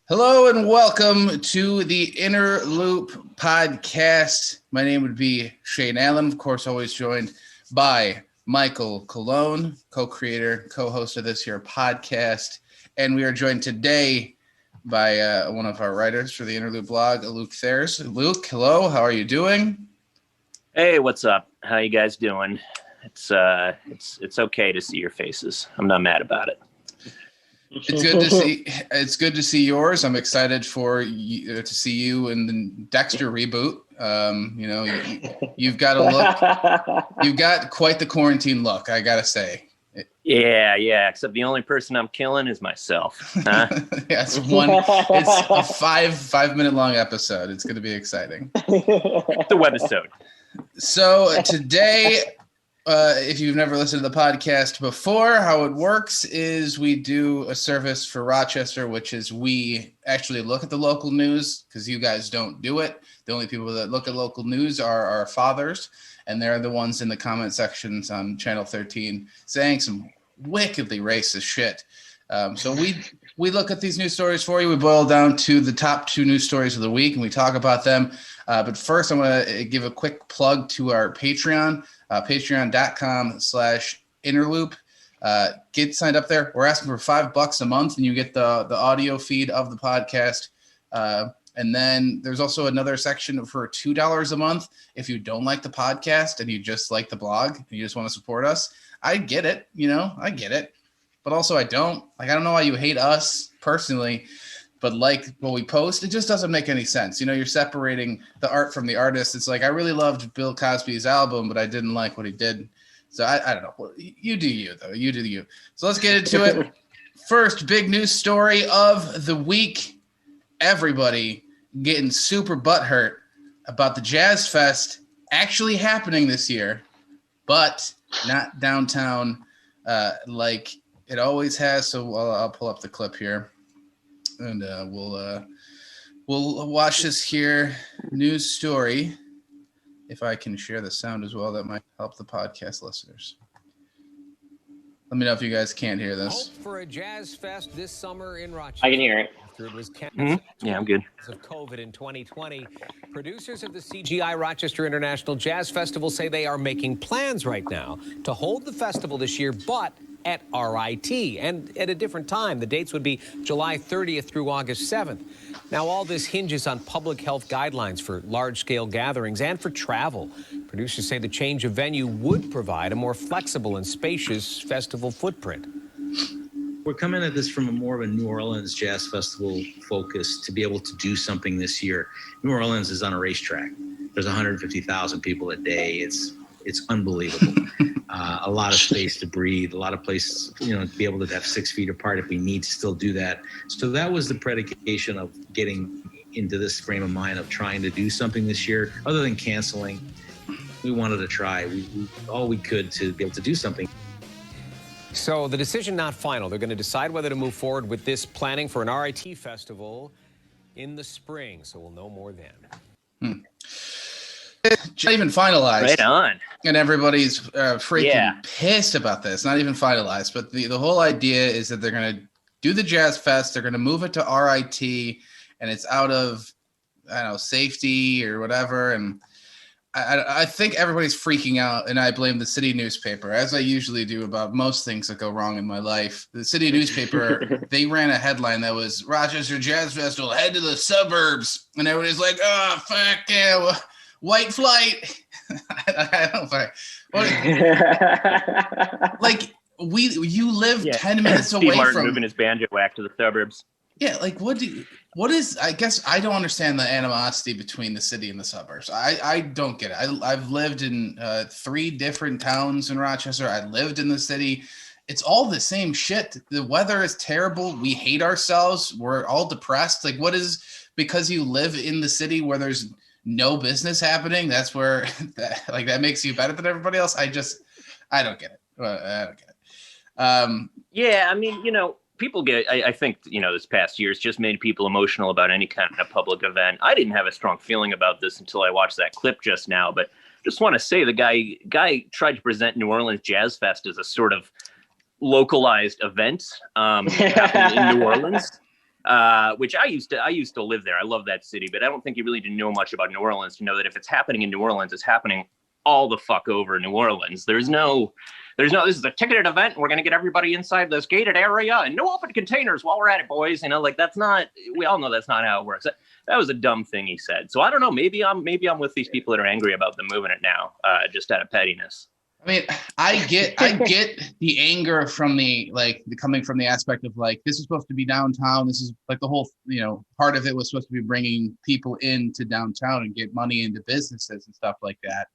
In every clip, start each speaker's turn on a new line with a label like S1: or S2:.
S1: Hello and welcome to the Inner Loop podcast. My name would be Shane Allen, of course, always joined by Michael Colon, co-creator, co-host of this here podcast. And we are joined today by one of our writers for the Inner Loop blog, Luc Theirs. Luc, hello, how are you doing?
S2: Hey, what's up? How you guys doing? It's okay to see your faces. I'm not mad about it.
S1: It's good to see. It's good to see yours. I'm excited for you, to see you in the Dexter reboot. You've got a look. You've got quite the quarantine look, I gotta say.
S2: Yeah. Except the only person I'm killing is myself. Huh?
S1: Yeah, it's a 5-minute long episode. It's going to be exciting.
S2: It's a webisode.
S1: So today. If you've never listened to the podcast before, how it works is we do a service for Rochester, which is we actually look at the local news because you guys don't do it. The only people that look at local news are our fathers, and they're the ones in the comment sections on Channel 13 saying some wickedly racist shit. So we look at these news stories for you. We boil down to the top 2 news stories of the week, and we talk about them. But first, I'm going to give a quick plug to our Patreon. Patreon.com/Innerloop. Get signed up there. We're asking for $5 a month, and you get the audio feed of the podcast. And then there's also another section for $2 a month. If you don't like the podcast and you just like the blog and you just want to support us, I get it. I get it. But also I don't. I don't know why you hate us personally, but like what we post, it just doesn't make any sense. You're separating the art from the artist. It's like, I really loved Bill Cosby's album, but I didn't like what he did. So I don't know. You do you, though. You do you. So let's get into it. First big news story of the week. Everybody getting super butthurt about the Jazz Fest actually happening this year, but not downtown like it always has. So I'll pull up the clip here. And we'll watch this here news story. If I can share the sound as well, that might help the podcast listeners. Let me know if you guys can't hear this.
S3: Hope for a Jazz Fest this summer in Rochester.
S2: I can hear it.
S3: After it was
S2: Yeah, I'm good.
S3: Of COVID in 2020, producers of the CGI Rochester International Jazz Festival say they are making plans right now to hold the festival this year, but at RIT and at a different time. The dates would be July 30th through August 7th. Now, all this hinges on public health guidelines for large-scale gatherings and for travel. Producers say the change of venue would provide a more flexible and spacious festival footprint.
S4: We're coming at this from more of a New Orleans Jazz Festival focus to be able to do something this year. New Orleans is on a racetrack. There's 150,000 people a day. It's unbelievable. A lot of space to breathe, a lot of places, to be able to have 6 feet apart if we need to still do that. So that was the predication of getting into this frame of mind of trying to do something this year. Other than canceling, we wanted to try all we could to be able to do something.
S3: So the decision not final. They're going to decide whether to move forward with this planning for an RIT festival in the spring. So we'll know more then.
S1: It's not even finalized.
S2: Right on.
S1: And everybody's freaking pissed about this. Not even finalized. But the whole idea is that they're going to do the Jazz Fest. They're going to move it to RIT. And it's out of, safety or whatever. And I think everybody's freaking out. And I blame the city newspaper, as I usually do about most things that go wrong in my life. The city newspaper, they ran a headline that was, Rochester Jazz Festival, head to the suburbs. And everybody's like, oh, fuck yeah, white flight. I don't know. You live 10 minutes away
S2: Steve Martin
S1: from
S2: moving his banjo whack to the suburbs.
S1: Yeah, what is, I guess I don't understand the animosity between the city and the suburbs. I don't get it. I've lived in 3 different towns in Rochester. I lived in the city. It's all the same shit. The weather is terrible. We hate ourselves. We're all depressed. Like, what is, because you live in the city where there's no business happening, that's where that makes you better than everybody else? I don't get it. I don't get it.
S2: Yeah, I mean, people get, I think, this past year has just made people emotional about any kind of public event. I didn't have a strong feeling about this until I watched that clip just now, but just want to say the guy tried to present New Orleans Jazz Fest as a sort of localized event happening in New Orleans. which I used to live there. I love that city, but I don't think you really need to know much about New Orleans to know that if it's happening in New Orleans, it's happening all the fuck over New Orleans. There's no, this is a ticketed event. And we're going to get everybody inside this gated area and no open containers while we're at it, boys. You know, like that's not, we all know that's not how it works. That was a dumb thing he said. So I don't know. Maybe I'm with these people that are angry about them moving it now, just out of pettiness.
S1: I mean, I get the anger from coming from the aspect of like, this is supposed to be downtown. This is like the whole, part of it was supposed to be bringing people into downtown and get money into businesses and stuff like that,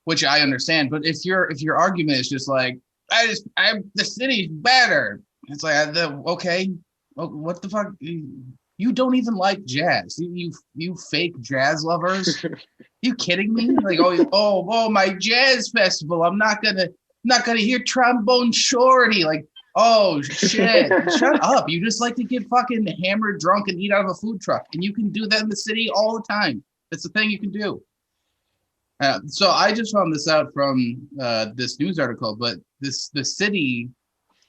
S1: which I understand. But if your argument is just like, the city's better, it's like, okay, what the fuck? You don't even like jazz. You fake jazz lovers. You kidding me? Like, oh, my jazz festival. I'm not gonna hear Trombone Shorty. Like, oh shit, shut up. You just like to get fucking hammered, drunk, and eat out of a food truck, and you can do that in the city all the time. That's the thing you can do. So I just found this out from this news article, but the city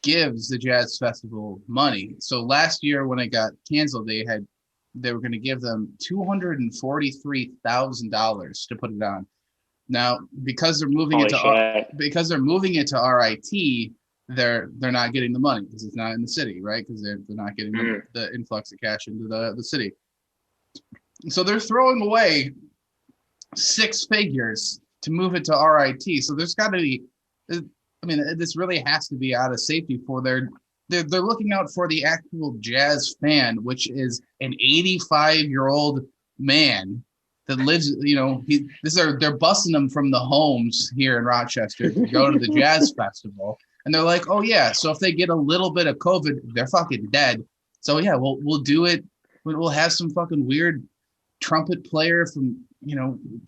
S1: gives the jazz festival money. So last year when it got canceled, they were going to give them $243,000 to put it on. Now, because they're moving it to RIT, they're not getting the money because it's not in the city, right? Because they're not getting the influx of cash into the city. So they're throwing away 6 figures to move it to RIT. So there's got to be, I mean, this really has to be out of safety for they're looking out for the actual jazz fan, which is an 85-year-old man that lives, they're busing them from the homes here in Rochester to go to the jazz festival. And they're like, oh yeah, so if they get a little bit of COVID, they're fucking dead. So yeah, we'll do it. We'll have some fucking weird trumpet player from,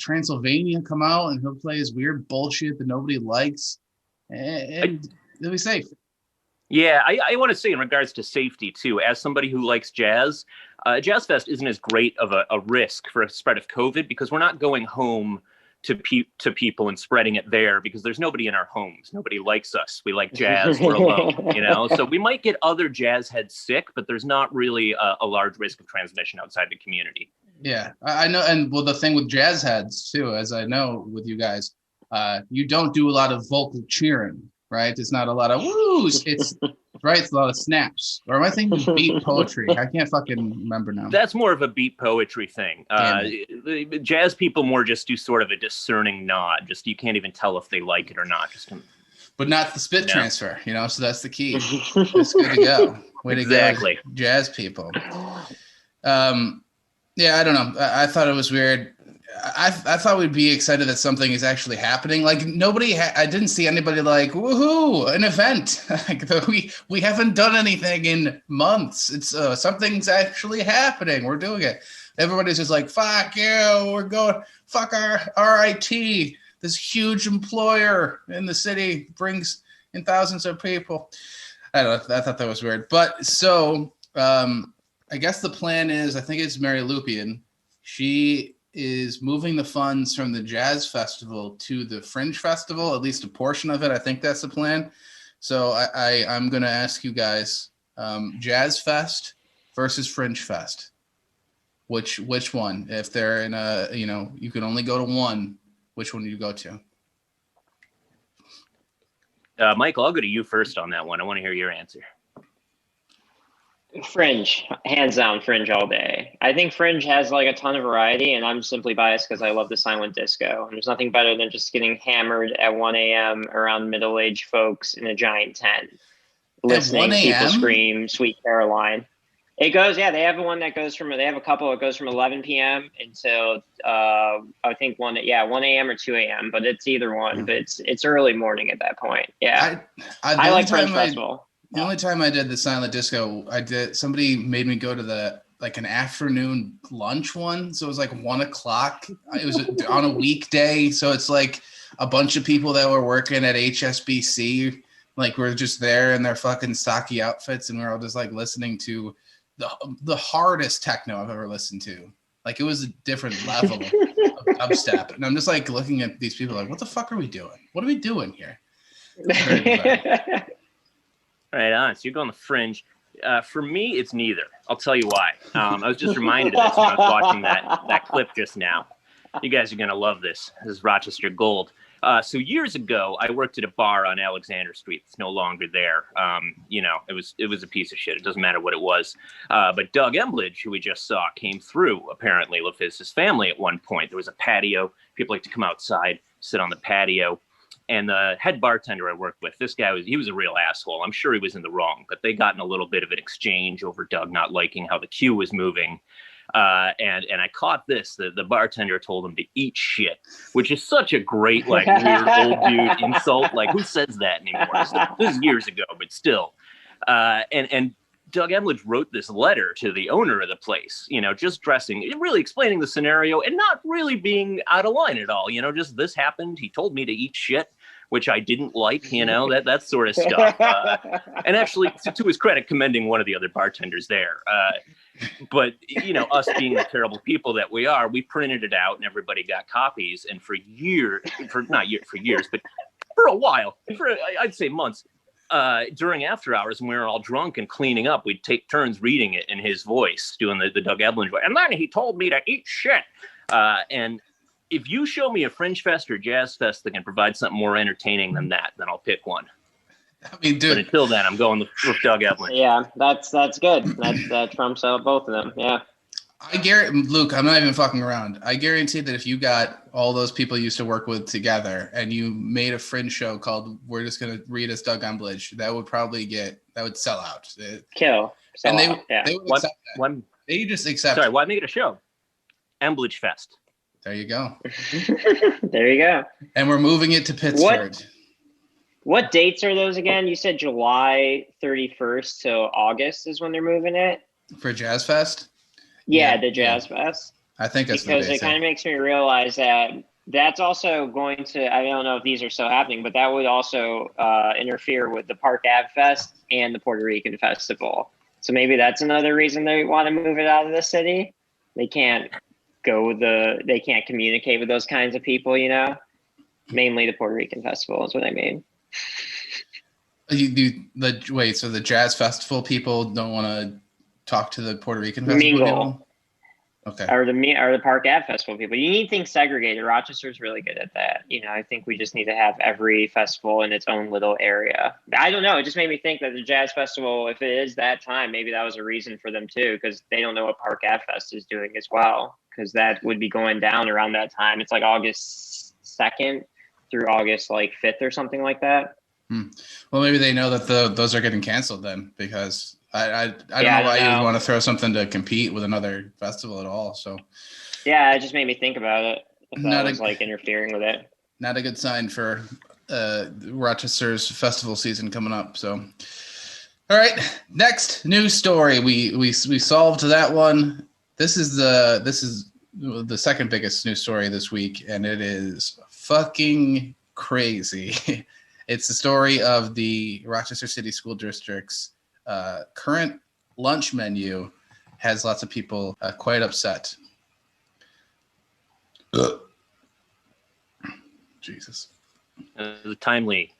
S1: Transylvania come out and he'll play his weird bullshit that nobody likes. And they'll be safe.
S2: Yeah, I want to say in regards to safety too, as somebody who likes jazz, Jazz Fest isn't as great of a risk for a spread of COVID because we're not going home to people and spreading it there because there's nobody in our homes. Nobody likes us. We like jazz. We're alone, So we might get other jazz heads sick, but there's not really a large risk of transmission outside the community.
S1: Yeah, I know. And well, the thing with jazz heads too, as I know with you guys, you don't do a lot of vocal cheering, right? It's not a lot of woos. It's right. It's a lot of snaps. Or am I thinking beat poetry? I can't fucking remember now.
S2: That's more of a beat poetry thing. The jazz people more just do sort of a discerning nod. Just you can't even tell if they like it or not.
S1: But not the spit transfer, So that's the key. It's good to go. Way to go, jazz people. Yeah, I don't know. I thought it was weird. I thought we'd be excited that something is actually happening. Like I didn't see anybody like, woohoo, an event. Like we haven't done anything in months. It's something's actually happening. We're doing it. Everybody's just like, fuck you. We're going, fuck our RIT. This huge employer in the city brings in thousands of people. I don't know. I thought that was weird. But so I guess the plan is, I think it's Mary Lupian. She is moving the funds from the Jazz Festival to the Fringe Festival, at least a portion of it. I think that's the plan. So I'm going to ask you guys, Jazz Fest versus Fringe Fest. Which one? If they're in you can only go to one, which one do you go to?
S2: Michael, I'll go to you first on that one. I want to hear your answer.
S5: Fringe, hands down, Fringe all day. I think Fringe has like a ton of variety, and I'm simply biased because I love the silent disco. And there's nothing better than just getting hammered at 1 a.m. around middle-aged folks in a giant tent, listening to people scream "Sweet Caroline." It goes, yeah. They have one that goes from. They have a couple that goes from 11 p.m. until I think 1 a.m. or 2 a.m. But it's either one. But it's early morning at that point. Yeah, I like Fringe Festival.
S1: The only time I did the silent disco, somebody made me go to an afternoon lunch one. So it was like 1 o'clock. It was on a weekday. So it's like a bunch of people that were working at HSBC, like we're just there in their fucking stocky outfits. And we're all just like listening to the hardest techno I've ever listened to. Like it was a different level of dubstep. And I'm just like looking at these people like, what the fuck are we doing? What are we doing here?
S2: Right on. So you're going the Fringe. For me, it's neither. I'll tell you why. I was just reminded of this when I was watching that clip just now. You guys are going to love this. This is Rochester Gold. So years ago, I worked at a bar on Alexander Street. It's no longer there. It was a piece of shit. It doesn't matter what it was. But Doug Embledge, who we just saw, came through, apparently, with his family at one point. There was a patio. People like to come outside, sit on the patio. And the head bartender I worked with, this guy was a real asshole. I'm sure he was in the wrong, but they got in a little bit of an exchange over Doug not liking how the queue was moving. And I caught this. The bartender told him to eat shit, which is such a great, like, weird old dude insult. Like, who says that anymore? So, this is years ago, but still. And Doug Embledge wrote this letter to the owner of the place, just really explaining the scenario and not really being out of line at all. Just this happened. He told me to eat shit, which I didn't like, that sort of stuff. And actually, to his credit, commending one of the other bartenders there. But, us being the terrible people that we are, we printed it out and everybody got copies. And for a while, I'd say months, during after hours when we were all drunk and cleaning up, we'd take turns reading it in his voice, doing the Doug Embledge voice. And then he told me to eat shit. And if you show me a Fringe Fest or Jazz Fest that can provide something more entertaining than that, then I'll pick one.
S1: I mean, dude.
S2: But until then, I'm going with Doug Embledge.
S5: Yeah, that's good. That trumps out both of them. Yeah.
S1: Luke, I'm not even fucking around. I guarantee that if you got all those people you used to work with together and you made a Fringe show called "We're Just Gonna Read As Doug Embledge," that would sell out.
S5: Kill.
S1: They would accept that. They just accept.
S2: Sorry, why make it a show? Embledge Fest.
S1: There you go.
S5: There you go.
S1: And we're moving it to Pittsburgh.
S5: What dates are those again? You said July 31st to August is when they're moving it?
S1: For Jazz Fest?
S5: Yeah, the Jazz Fest.
S1: I think that's
S5: because it kind of makes me realize that that's also going to, I don't know if these are still happening, but that would also interfere with the Park Ave Fest and the Puerto Rican Festival. So maybe that's another reason they want to move it out of the city. They can't communicate with those kinds of people, mainly the Puerto Rican Festival is what I mean.
S1: So the Jazz Festival people don't want to talk to the Puerto Rican Festival people? Okay.
S5: Or the Park Ave Festival people. You need things segregated. Rochester's really good at that. I think we just need to have every festival in its own little area. I don't know. It just made me think that the Jazz Festival, if it is that time, maybe that was a reason for them too, because they don't know what Park Ave Fest is doing as well, because that would be going down around that time. It's like August 2nd through August 5th or something like that.
S1: Well, maybe they know that those are getting canceled then, because I don't know why you would want to throw something to compete with another festival at all. So
S5: yeah, it just made me think about it. If that was interfering with it.
S1: Not a good sign for Rochester's festival season coming up. So, all right, next news story. We solved that one. This is the second biggest news story this week, and it is fucking crazy. It's the story of the Rochester City School District's current lunch menu has lots of people quite upset. Jesus.
S2: The timely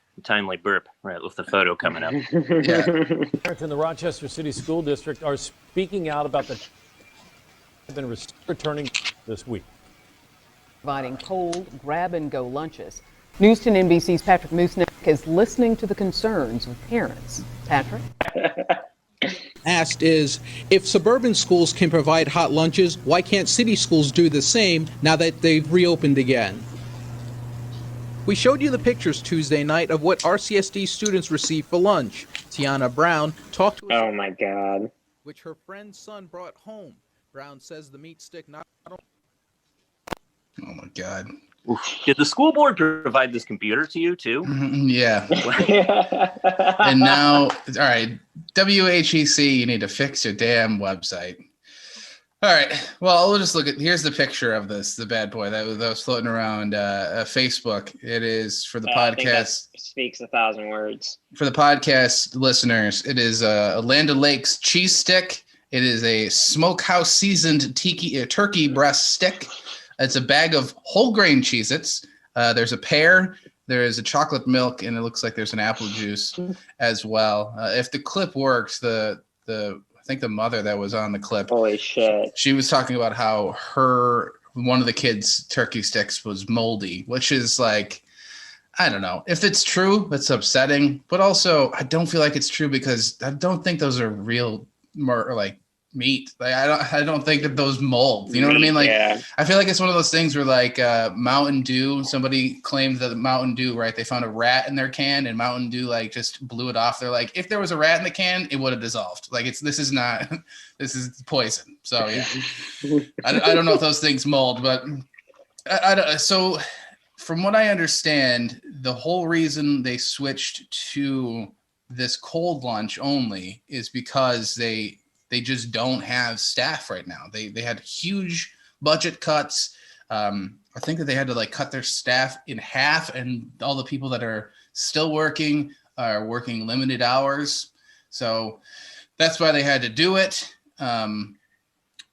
S2: burp, right, with the photo coming up.
S1: Yeah.
S6: Parents in the Rochester City School District are speaking out about the have been returning this week.
S7: Providing cold grab-and-go lunches. News 10 NBC's Patrick Moosnick is listening to the concerns of parents. Patrick?
S8: Asked is, if suburban schools can provide hot lunches, why can't city schools do the same now that they've reopened again? We showed you the pictures Tuesday night of what RCSD students received for lunch. Tiana Brown talked to us.
S5: Oh my God.
S8: Which her friend's son brought home. Brown says the meat stick not.
S1: Oh my God.
S2: Did the school board provide this computer to you too?
S1: Yeah. And now, all right, WHEC, you need to fix your damn website. All right. Well, we'll just here's the picture of the bad boy that was floating around Facebook. It is for the podcast. I think that
S5: speaks 1,000 words.
S1: For the podcast listeners, it is a Land O'Lakes cheese stick. It is a smokehouse seasoned turkey breast stick. It's a bag of whole grain Cheez-Its. There's a pear, there is a chocolate milk, and it looks like there's an apple juice as well. If the clip works, the I think the mother that was on the clip.
S5: Holy shit.
S1: She was talking about how one of the kids' turkey sticks was moldy, which is like, I don't know. If it's true, that's upsetting. But also, I don't feel like it's true because I don't think those are real meat. Like I don't think that those mold. You know what I mean? Like
S5: Yeah.
S1: I feel like it's one of those things where like Mountain Dew, somebody claimed that Mountain Dew, right? They found a rat in their can and Mountain Dew like just blew it off. They're like, if there was a rat in the can, it would have dissolved. Like this is poison. So I don't know if those things mold, but so from what I understand, the whole reason they switched to this cold lunch only is because they just don't have staff right now. They had huge budget cuts. I think that they had to like cut their staff in half, and all the people that are still working are working limited hours. So that's why they had to do it.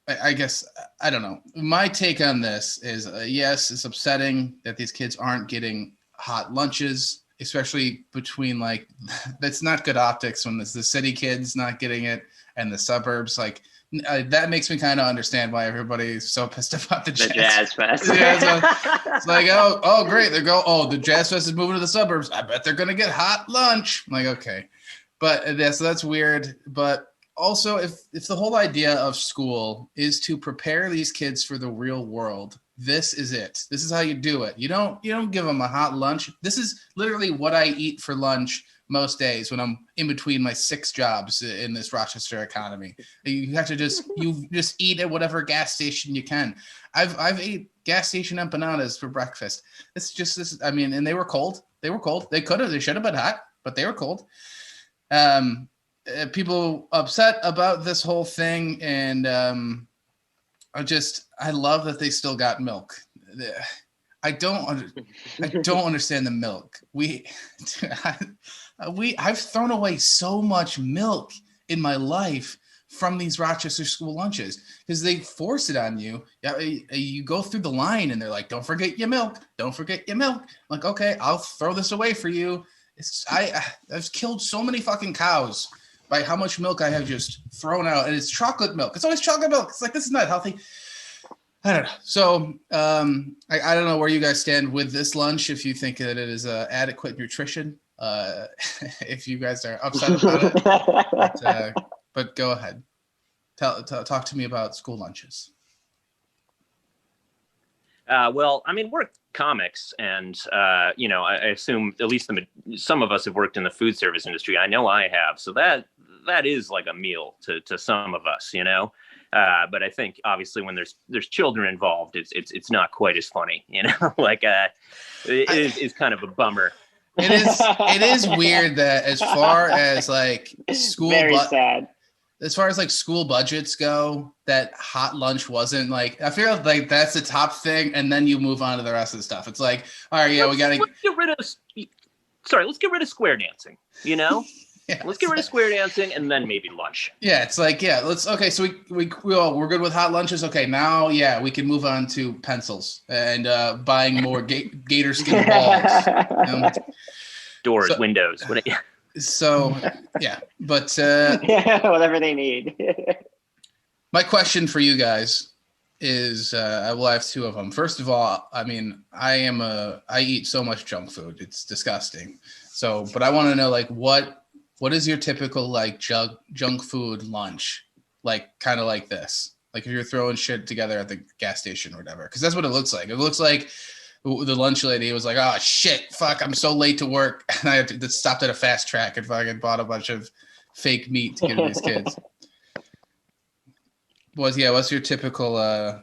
S1: I guess, I don't know. My take on this is, yes, it's upsetting that these kids aren't getting hot lunches, especially between like, that's not good optics when it's the city kids not getting it and the suburbs. Like that makes me kind of understand why everybody's so pissed about the
S5: Jazz Fest.
S1: Yeah, so it's like, oh, great. The Jazz Fest is moving to the suburbs. I bet they're going to get hot lunch. I'm like, okay. But so that's weird. But also, if the whole idea of school is to prepare these kids for the real world, this is it. This is how you do it. You don't give them a hot lunch. This is literally what I eat for lunch most days when I'm in between my 6 jobs in this Rochester economy. You have to just eat at whatever gas station you can. I've ate gas station empanadas for breakfast. It's just this. I mean, and they were cold. They should have been hot, but they were cold. People upset about this whole thing, and I love that they still got milk. I don't understand the milk. I've thrown away so much milk in my life from these Rochester school lunches because they force it on you. You go through the line and they're like, "Don't forget your milk. Don't forget your milk." I'm like, okay, I'll throw this away for you. I've killed so many fucking cows by how much milk I have just thrown out, and it's chocolate milk. It's always chocolate milk. It's like, this is not healthy. I don't know. So I don't know where you guys stand with this lunch. If you think that it is adequate nutrition, if you guys are upset about it, but go ahead. Talk to me about school lunches.
S2: Well, I mean, we're comics, and I assume at least some of us have worked in the food service industry. I know I have, so that is like a meal to some of us, But I think obviously when there's children involved, it's not quite as funny, Like it is kind of a bummer.
S1: It is weird that as far as like school,
S5: very sad.
S1: As far as like school budgets go, that hot lunch wasn't like, I feel like that's the top thing, and then you move on to the rest of the stuff. It's like, all right, let's
S2: get rid of square dancing, Yeah, let's get rid of square dancing and then maybe lunch.
S1: Yeah, it's like, so we're good with hot lunches. Okay, now, we can move on to pencils and buying more gator skin balls.
S2: Doors, windows.
S1: So, yeah, but
S5: whatever they need.
S1: My question for you guys is, I have 2 of them. First of all, I mean, I eat so much junk food. It's disgusting. So, but I want to know, like, what is your typical like junk food lunch? Like kind of like this. Like if you're throwing shit together at the gas station or whatever. Because that's what it looks like. It looks like the lunch lady was like, "Oh shit, fuck, I'm so late to work." And I had to stopped at a Fast Track and fucking bought a bunch of fake meat to give these kids. What's your typical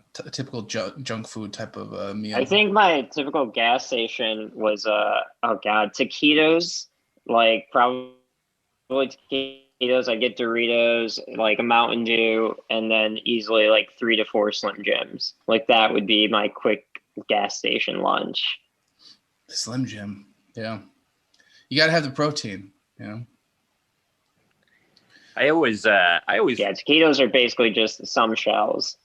S1: junk food type of meal?
S5: I think my typical gas station was taquitos, like probably taquitos. I get Doritos, like a Mountain Dew, and then easily like 3 to 4 Slim Jims. Like that would be my quick gas station lunch.
S1: Slim Jim, yeah. You got to have the protein,
S2: I always
S5: taquitos are basically just some shells.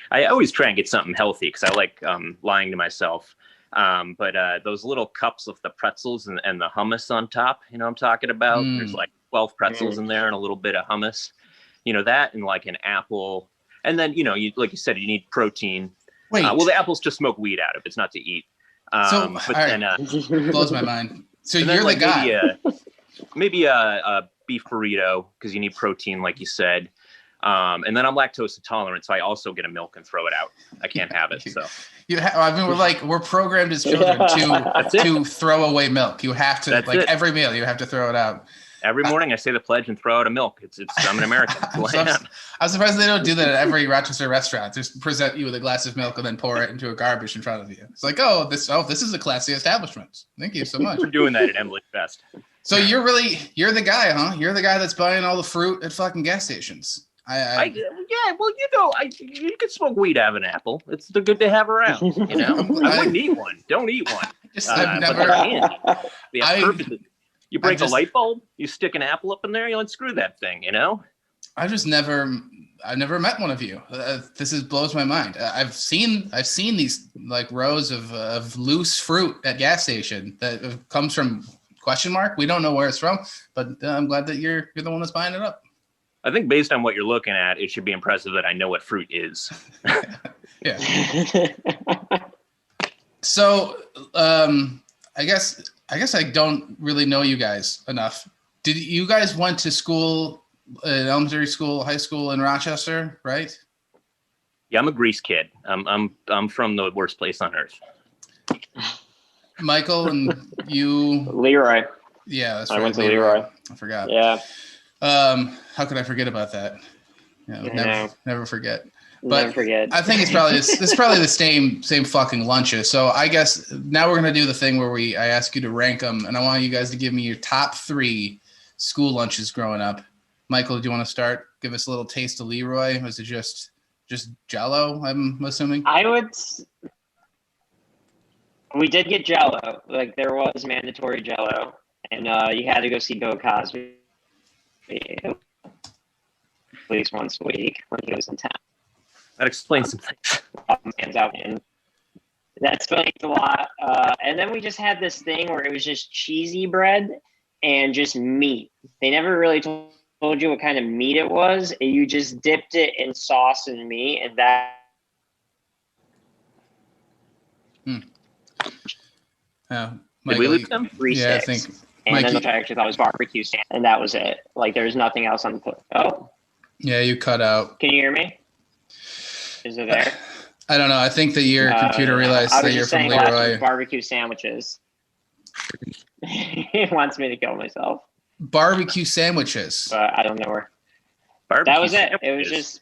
S2: I always try and get something healthy because I like lying to myself. But those little cups with the pretzels and the hummus on top, you know what I'm talking about? There's like 12 pretzels in there and a little bit of hummus, you know, that and like an apple. And then, you know, like you said, you need protein.
S1: Wait.
S2: Well, the apples to smoke weed out of. It's not to eat. But then,
S1: blows my mind. So
S2: and
S1: you're
S2: then, like,
S1: the guy.
S2: Maybe a beef burrito because you need protein, like you said. And then I'm lactose intolerant, so I also get a milk and throw it out. I can't have it. So
S1: I mean, we're programmed as children to throw away milk. You have to every meal you have to throw it out.
S2: Every morning I say the pledge and throw out a milk. I'm an American.
S1: I'm surprised they don't do that at every Rochester restaurant. Just present you with a glass of milk and then pour it into a garbage in front of you. It's like, this is a classy establishment. Thank you so much.
S2: We're doing that at Emily Fest.
S1: So you're the guy, huh? You're the guy that's buying all the fruit at fucking gas stations.
S2: Well, you know, you can smoke weed out of an apple. It's good to have around. You know, I wouldn't eat one. Don't eat one.
S1: I've never.
S2: You break a light bulb, you stick an apple up in there, you unscrew that thing. You know.
S1: I've never met one of you. This blows my mind. I've seen these like rows of loose fruit at gas station that comes from ? We don't know where it's from, but I'm glad that you're the one that's buying it up.
S2: I think based on what you're looking at, it should be impressive that I know what fruit is.
S1: Yeah. So, I guess I don't really know you guys enough. Did you guys went to school, elementary school, high school in Rochester, right?
S2: Yeah, I'm a Grease kid. I'm from the worst place on earth.
S1: Michael and you.
S5: Leroy.
S1: Yeah, that's right.
S5: I went to Leroy.
S1: I forgot.
S5: Yeah.
S1: How could I forget about that? Never forget. But
S5: never forget.
S1: I think it's probably the same fucking lunches. So I guess now we're gonna do the thing where I ask you to rank them, and I want you guys to give me your top 3 school lunches growing up. Michael, do you want to start? Give us a little taste of Leroy. Was it just Jell-O? I'm assuming.
S5: We did get Jell-O. Like there was mandatory Jell-O, and you had to go see Bill Cosby at least once a week when he was in town.
S2: That explains some things.
S5: And that explains a lot. And then we just had this thing where it was just cheesy bread and just meat. They never really told you what kind of meat it was. You just dipped it in sauce and meat, and that.
S2: Did we lose them?
S5: 3 sticks.
S1: I think.
S5: And
S1: Mikey,
S5: then which I actually thought was barbecue sandwich, and that was it. Like there was nothing else on the. Oh.
S1: Yeah, you cut out.
S5: Can you hear me? Is it there?
S1: I don't know. I think that your computer realized that you're from Leroy.
S5: Barbecue sandwiches. He wants me to kill myself.
S1: Barbecue sandwiches.
S5: But I don't know where.
S2: Barbecue
S5: That was it.
S2: sandwiches.
S5: It was just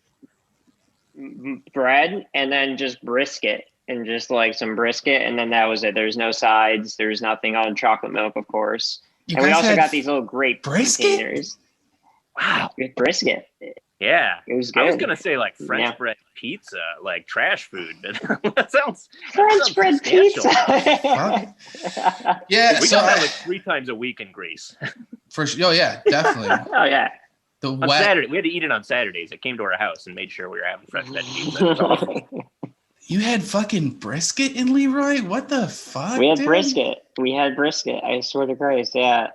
S5: bread and then just brisket and just like some brisket, and then that was it. There's no sides. There's nothing on chocolate milk, of course. And we also got these little grape containers.
S2: Wow.
S5: With brisket.
S2: Yeah.
S5: It was good.
S2: I was going to say like French bread pizza, like trash food, but that sounds
S5: French bread pizza.
S1: Yeah.
S2: We got that like 3 times a week in Greece.
S1: For sure. Oh yeah, definitely.
S5: Oh yeah.
S2: On Saturday, we had to eat it on Saturdays. It came to our house and made sure we were having French bread pizza. It was awesome.
S1: You had fucking brisket in Leroy? What the fuck?
S5: We had brisket. We had brisket. I swear to Christ, yeah.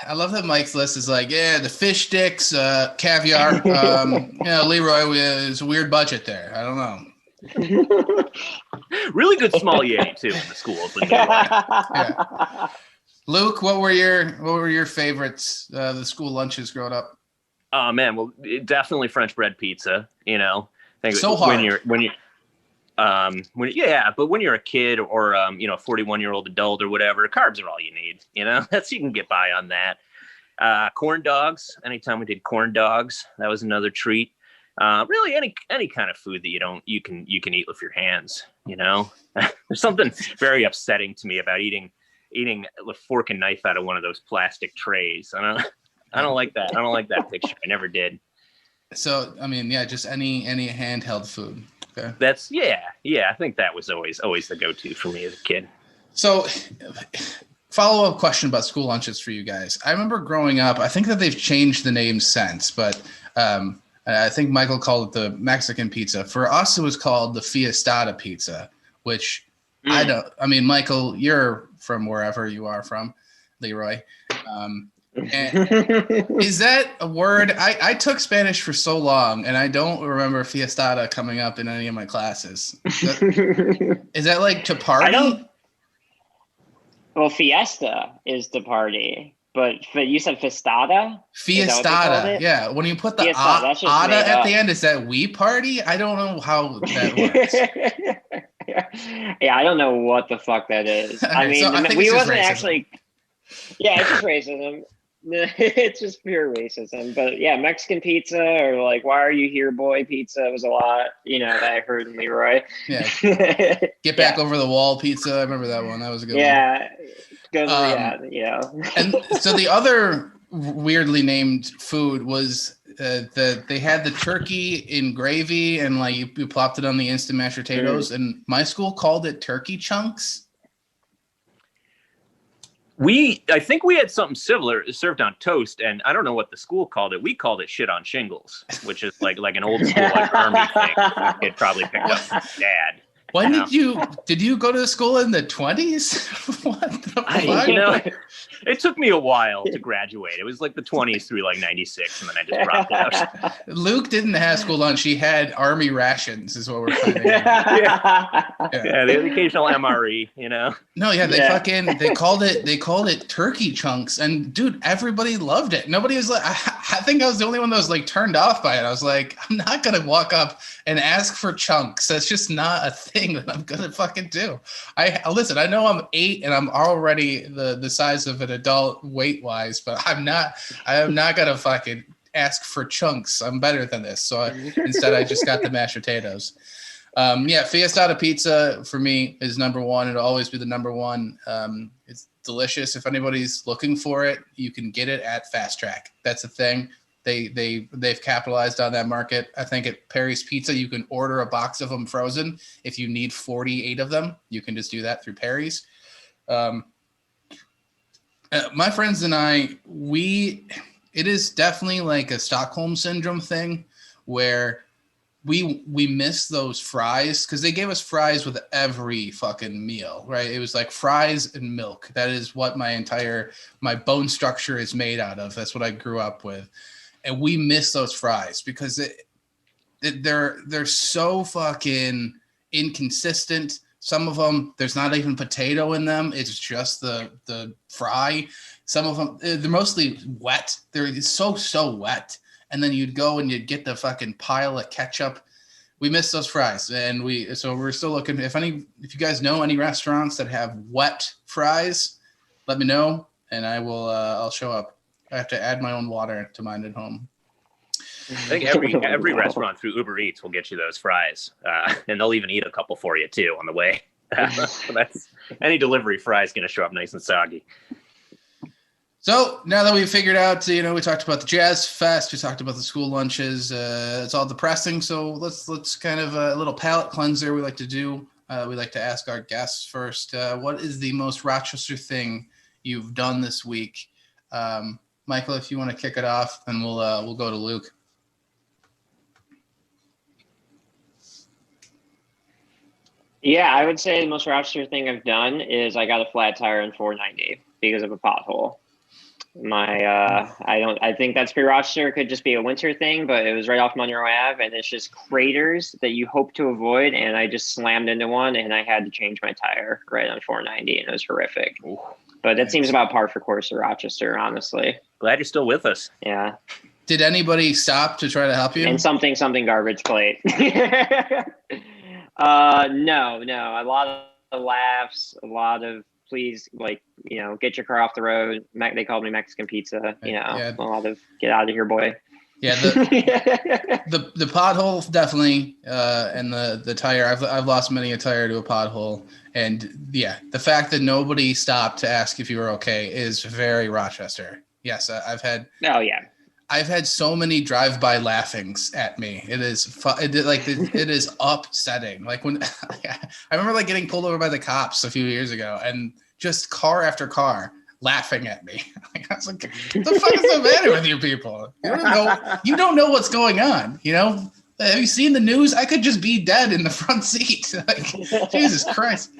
S1: I love that Mike's list is like, the fish sticks, caviar. Leroy is a weird budget there. I don't know.
S2: Really good small yay too in the schools.
S1: Yeah. Luke, what were your favorites? The school lunches growing up.
S2: Oh man, well, definitely French bread pizza. You know,
S1: so hard
S2: but when you're a kid or a 41-year-old adult or whatever, carbs are all you need. You know, you can get by on that. Corn dogs. Anytime we did corn dogs, that was another treat. Really, any kind of food that you can eat with your hands. You know, there's something very upsetting to me about eating a fork and knife out of one of those plastic trays. I don't like that. I don't like that picture. I never did.
S1: So I mean, just any handheld food. Okay.
S2: That's I think that was always the go-to for me as a kid.
S1: So follow-up question about school lunches for you guys. I remember growing up, I think that they've changed the name since, but I think Michael called it the Mexican pizza. For us, it was called the Fiestada pizza, which I don't. I mean, Michael, you're from wherever you are from, Leroy. Is that a word? I took Spanish for so long, and I don't remember fiestada coming up in any of my classes. Is that like to party?
S5: Well, fiesta is to party, but you said festada?
S1: Fiestada, yeah. When you put the ada at the end, is that we party? I don't know how that works.
S5: Yeah, I don't know what the fuck that is. I mean,
S1: so I
S5: we wasn't
S1: racism.
S5: Actually. Yeah, it's just racism. It's just pure racism. But yeah, Mexican pizza or like "Why are you here, boy?" pizza was a lot. That I heard in Leroy.
S1: Yeah. Get back over the wall pizza. I remember that one. That was a good one.
S5: Yeah.
S1: And so the other weirdly named food was they had the turkey in gravy and like you plopped it on the instant mashed potatoes, and my school called it turkey chunks.
S2: I think we had something similar served on toast, and I don't know what the school called it. We called it shit on shingles, which is like an old school like army thing. It probably picked up from Dad.
S1: When did you go to school in the 20s? What the fuck?
S2: It took me a while to graduate. It was like the 20s through like 96, and then I just dropped out.
S1: Luke didn't have school lunch. He had army rations is what we're finding out.
S2: Yeah, the occasional MRE,
S1: No, yeah, they called it turkey chunks, and dude, everybody loved it. Nobody was like, I think I was the only one that was like turned off by it. I was like, I'm not gonna walk up and ask for chunks. That's just not a thing that I'm gonna fucking do. Listen, I know I'm 8 and I'm already the size of an adult weight wise, but I am not gonna fucking ask for chunks. I'm better than this. So instead I just got the mashed potatoes. Fiestada pizza for me is number one. It'll always be the number one. It's delicious. If anybody's looking for it, you can get it at Fast Track. That's the thing. They've capitalized on that market. I think at Perry's Pizza, you can order a box of them frozen. If you need 48 of them, you can just do that through Perry's. My friends and I, it is definitely like a Stockholm syndrome thing where we miss those fries because they gave us fries with every fucking meal, right? It was like fries and milk. That is what my bone structure is made out of. That's what I grew up with. And we miss those fries because they're so fucking inconsistent. Some of them, there's not even potato in them. It's just the fry. Some of them, they're mostly wet. They're so wet. And then you'd go and you'd get the fucking pile of ketchup. We miss those fries. And so we're still looking. If you guys know any restaurants that have wet fries, let me know and I'll show up. I have to add my own water to mine at home.
S2: I think every restaurant through Uber Eats will get you those fries, and they'll even eat a couple for you too on the way. Any delivery fry is going to show up nice and soggy.
S1: So now that we've figured out, we talked about the Jazz Fest, we talked about the school lunches. It's all depressing. So let's kind of a little palate cleanser we like to do. We like to ask our guests first. What is the most Rochester thing you've done this week? Michael, if you want to kick it off, then we'll go to Luke.
S5: Yeah, I would say the most Rochester thing I've done is I got a flat tire in 490 because of a pothole. I think that's pretty Rochester. It could just be a winter thing, but it was right off Monroe Ave, and it's just craters that you hope to avoid. And I just slammed into one, and I had to change my tire right on 490, and it was horrific. Ooh, but that seems about par for course for Rochester, honestly.
S2: Glad you're still with us.
S5: Yeah.
S1: Did anybody stop to try to help you?
S5: And something garbage plate. No. A lot of laughs, a lot of please, get your car off the road. They called me Mexican pizza, a lot of get out of here, boy.
S1: Yeah, the pothole definitely, and the tire. I've lost many a tire to a pothole, and yeah, the fact that nobody stopped to ask if you were okay is very Rochester. Yes, I've had.
S5: Oh yeah.
S1: I've had so many drive-by laughings at me. It is it is upsetting. Like when I remember getting pulled over by the cops a few years ago, and just car after car laughing at me. I was like, "What the fuck is the matter with you people? You don't know what's going on. Have you seen the news? I could just be dead in the front seat. Jesus Christ."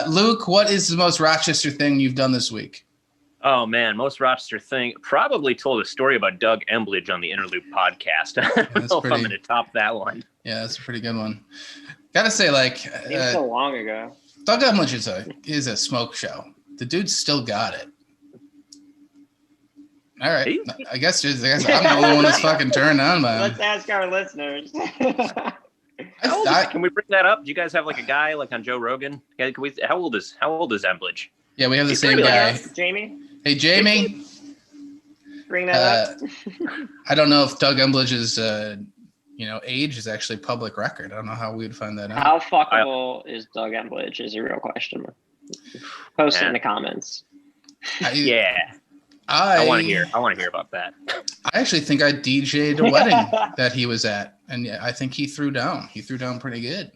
S1: Luke, what is the most Rochester thing you've done this week?
S2: Oh man, most Rochester thing. Probably told a story about Doug Embledge on the Interloop podcast. I don't know if I'm going to top that one.
S1: Yeah, that's a pretty good one. Gotta say, like,
S5: It's so long ago.
S1: Doug Embledge is a smoke show. The dude's still got it. All right, I guess I'm the only one that's fucking turned on by him.
S5: Let's ask our listeners.
S2: Can we bring that up? Do you guys have like a guy like on Joe Rogan? How old is Embledge?
S1: Yeah, we have the same guy.
S5: Jamie.
S1: Hey, Jamie.
S5: Bring that up.
S1: I don't know if Doug Embledge's age is actually public record. I don't know how we would find that out.
S5: How fuckable is Doug Embledge is a real question. Post it in the comments.
S2: I want to hear about that.
S1: I actually think I DJ'd a wedding that he was at, and yeah, I think he threw down. He threw down pretty good.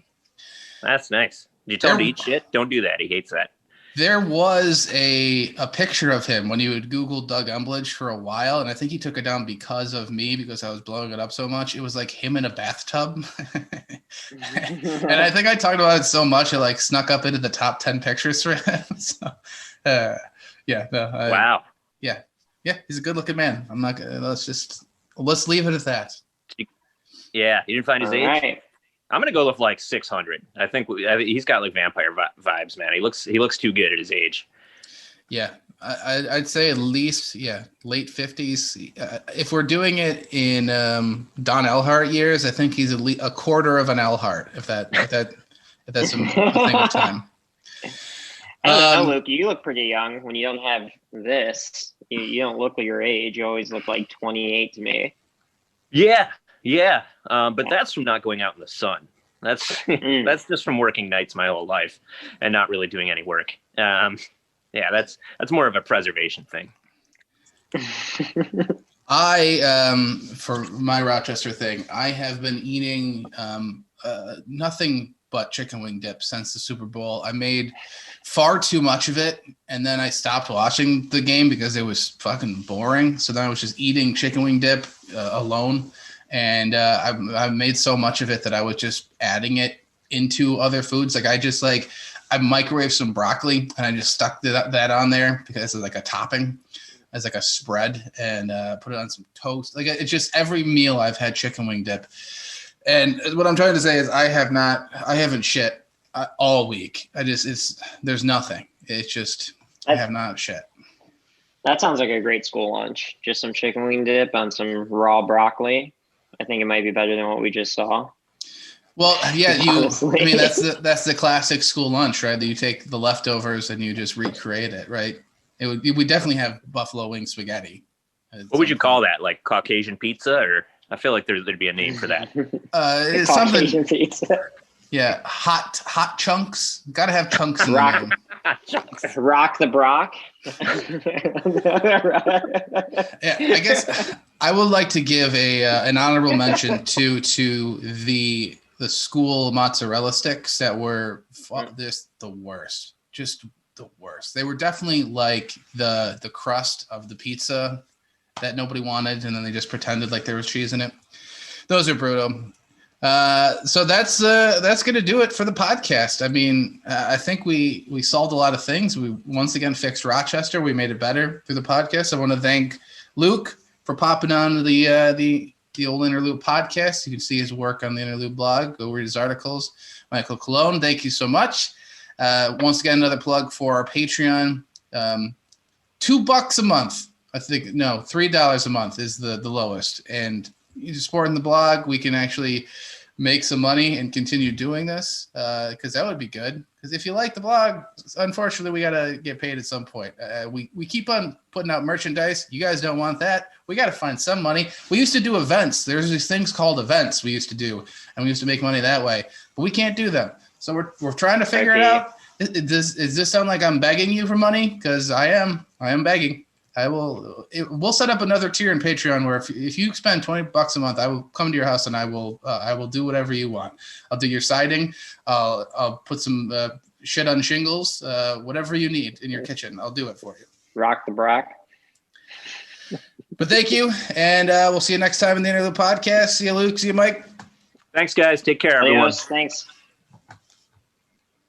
S2: That's nice. Did you tell him to eat shit? Don't do that. He hates that.
S1: There was a picture of him when you would Google Doug Embledge for a while, and I think he took it down because of me, because I was blowing it up so much. It was like him in a bathtub. And I think I talked about it so much it like snuck up into the top 10 pictures for him. So,
S2: wow.
S1: Yeah, he's a good looking man. I'm not gonna let's leave it at that.
S2: Yeah, you didn't find his age?
S5: Right.
S2: I'm gonna go with like 600. I think he's got like vampire vibes, man. He looks too good at his age.
S1: Yeah, I'd say at least late 50s. If we're doing it in Don Elhart years, I think he's a quarter of an Elhart. If that's a thing of time.
S5: I don't know, Luke. You look pretty young when you don't have this. You don't look like your age. You always look like 28 to me.
S2: Yeah. But that's from not going out in the sun. That's that's just from working nights my whole life and not really doing any work. That's more of a preservation thing.
S1: For my Rochester thing, I have been eating nothing but chicken wing dip since the Super Bowl. I made far too much of it, and then I stopped watching the game because it was fucking boring. So then I was just eating chicken wing dip alone, and I made so much of it that I was just adding it into other foods. Like I microwaved some broccoli, and I just stuck that on there because it's like a topping, as like a spread, and put it on some toast. Like it's just every meal I've had chicken wing dip. And what I'm trying to say is I haven't shit all week. There's nothing. It's just, I have not shit.
S5: That sounds like a great school lunch. Just some chicken wing dip on some raw broccoli. I think it might be better than what we just saw.
S1: Well, yeah, that's the classic school lunch, right? That you take the leftovers and you just recreate it, right? We definitely have buffalo wing spaghetti.
S2: What would you call that? Like Caucasian pizza, or? I feel like there'd be a name for that.
S1: It's something. Pizza. Yeah, hot chunks. Got to have chunks in the name.
S5: Rock the Brock.
S1: Yeah, I guess I would like to give an honorable mention to the school mozzarella sticks that were the worst. Just the worst. They were definitely like the crust of the pizza that nobody wanted, and then they just pretended like there was cheese in it. Those are brutal. So that's going to do it for the podcast. I mean, I think we solved a lot of things. We once again fixed Rochester. We made it better through the podcast. I want to thank Luke for popping on the old Interloop podcast. You can see his work on the Interloop blog. Go read his articles. Michael Colon, thank you so much. Once again, another plug for our Patreon. $2 a month. I think, no, $3 a month is the lowest. And you supporting the blog, we can actually make some money and continue doing this, because that would be good. Because if you like the blog, unfortunately, we got to get paid at some point. We keep on putting out merchandise. You guys don't want that. We got to find some money. We used to do events. There's these things called events we used to do, and we used to make money that way. But we can't do them. So we're trying to figure it out. Does this sound like I'm begging you for money? Because I am begging. We'll set up another tier in Patreon where if you spend $20 a month, I will come to your house and I will do whatever you want. I'll do your siding. I'll put some shit on shingles, whatever you need in your kitchen. I'll do it for you.
S5: Rock the Brock.
S1: But thank you. And we'll see you next time in the Interloop podcast. See you, Luke. See you, Mike.
S2: Thanks, guys. Take care, everyone.
S5: Thanks.